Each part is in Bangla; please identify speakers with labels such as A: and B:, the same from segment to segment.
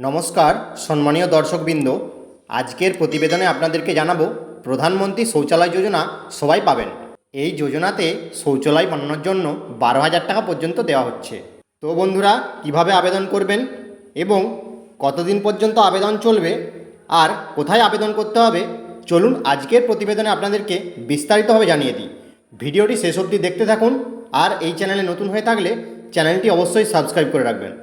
A: নমস্কার সম্মানীয় দর্শকবৃন্দ, আজকের প্রতিবেদনে আপনাদেরকে জানাবো প্রধানমন্ত্রী শৌচালয় যোজনা সবাই পাবেন। এই যোজনাতে শৌচালয় বানানোর জন্য 12,000 টাকা পর্যন্ত দেওয়া হচ্ছে। তো বন্ধুরা, কিভাবে আবেদন করবেন এবং কতদিন পর্যন্ত আবেদন চলবে আর কোথায় আবেদন করতে হবে, চলুন আজকের প্রতিবেদনে আপনাদেরকে বিস্তারিতভাবে জানিয়ে দিই। ভিডিওটি শেষ অবধি দেখতে থাকুন আর এই চ্যানেলে নতুন হয়ে থাকলে চ্যানেলটি অবশ্যই সাবস্ক্রাইব করে রাখবেন।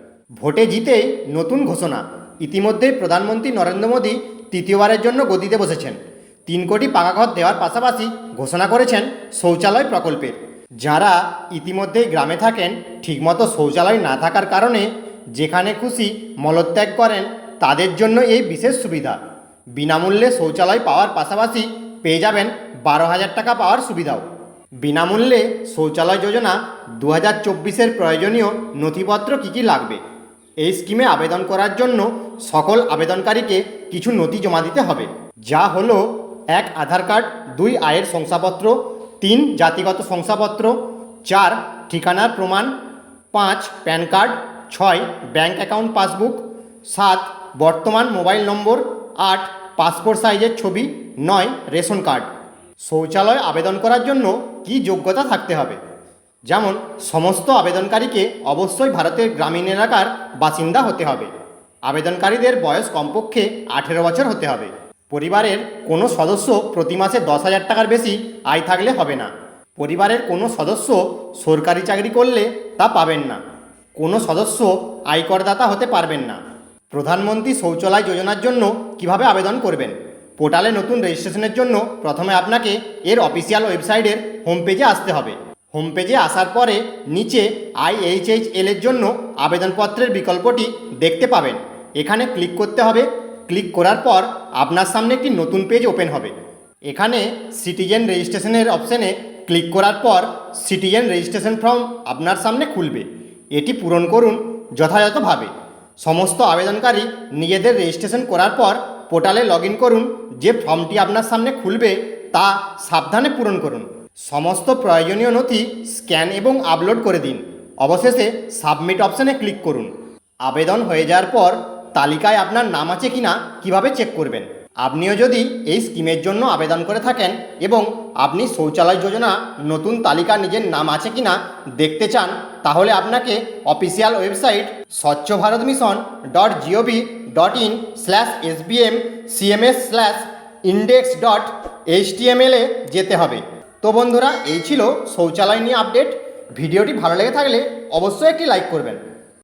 A: ভোটে জিতেই নতুন ঘোষণা। ইতিমধ্যেই প্রধানমন্ত্রী নরেন্দ্র মোদী তৃতীয়বারের জন্য গদিতে বসেছেন। 3 কোটি পাকা ঘর দেওয়ার পাশাপাশি ঘোষণা করেছেন শৌচালয় প্রকল্পের। যারা ইতিমধ্যেই গ্রামে থাকেন, ঠিকমতো শৌচালয় না থাকার কারণে যেখানে খুশি মলত্যাগ করেন, তাদের জন্য এই বিশেষ সুবিধা। বিনামূল্যে শৌচালয় পাওয়ার পাশাপাশি পেয়ে যাবেন 12,000 টাকা পাওয়ার সুবিধাও। বিনামূল্যে শৌচালয় যোজনা 2024-এর প্রয়োজনীয় নথিপত্র কী কী লাগবে? এই স্কিমে আবেদন করার জন্য সকল আবেদনকারীকে কিছু নথি জমা দিতে হবে, যা হলো 1 আধার কার্ড, 2 আয়ের শংসাপত্র, 3 জাতিগত শংসাপত্র, 4 ঠিকানার প্রমাণ, 5 pan card, 6 bank account passbook, 7 বর্তমান মোবাইল নম্বর, 8 পাসপোর্ট সাইজের ছবি, 9 রেশন কার্ড। শৌচালয় আবেদন করার জন্য কি যোগ্যতা থাকতে হবে? যেমন সমস্ত আবেদনকারীকে অবশ্যই ভারতের গ্রামীণ এলাকার বাসিন্দা হতে হবে। আবেদনকারীদের বয়স কমপক্ষে 18 বছর হতে হবে। পরিবারের কোনো সদস্য প্রতি মাসে 10,000 টাকার বেশি আয় থাকলে হবে না। পরিবারের কোনো সদস্য সরকারি চাকরি করলে তা পাবেন না। কোনো সদস্য আয়করদাতা হতে পারবেন না। প্রধানমন্ত্রী শৌচালয় যোজনার জন্য কিভাবে আবেদন করবেন? পোর্টালে নতুন রেজিস্ট্রেশনের জন্য প্রথমে আপনাকে এর অফিসিয়াল ওয়েবসাইটের হোম পেজে আসতে হবে। হোম পেজে আসার পরে নিচে IHHL এর জন্য আবেদনপত্রের বিকল্পটি দেখতে পাবেন। এখানে ক্লিক করতে হবে। ক্লিক করার পর আপনার সামনে একটি নতুন পেজ ওপেন হবে। এখানে সিটিজেন রেজিস্ট্রেশনের অপশানে ক্লিক করার পর সিটিজেন রেজিস্ট্রেশন ফর্ম আপনার সামনে খুলবে। এটি পূরণ করুন যথাযথভাবে। সমস্ত আবেদনকারী নিজেদের রেজিস্ট্রেশন করার পর পোর্টালে লগ ইন করুন। যে ফর্মটি আপনার সামনে খুলবে তা সাবধানে পূরণ করুন। সমস্ত প্রয়োজনীয় নথি স্ক্যান এবং আপলোড করে দিন। অবশেষে সাবমিট অপশানে ক্লিক করুন। আবেদন হয়ে যাওয়ার পর তালিকায় আপনার নাম আছে কিনা কিভাবে চেক করবেন? আপনিও যদি এই স্কিমের জন্য আবেদন করে থাকেন এবং আপনি শৌচালয় যোজনা নতুন তালিকা নিজের নাম আছে কিনা দেখতে চান, তাহলে আপনাকে অফিসিয়াল ওয়েবসাইট swachchabharat.gov.in/sbm/cms/index.html এ যেতে হবে। তো বন্ধুরা, এই ছিল শৌচালয় নিয়ে আপডেট। ভিডিওটি ভালো লেগে থাকলে অবশ্যই একটি লাইক করবেন।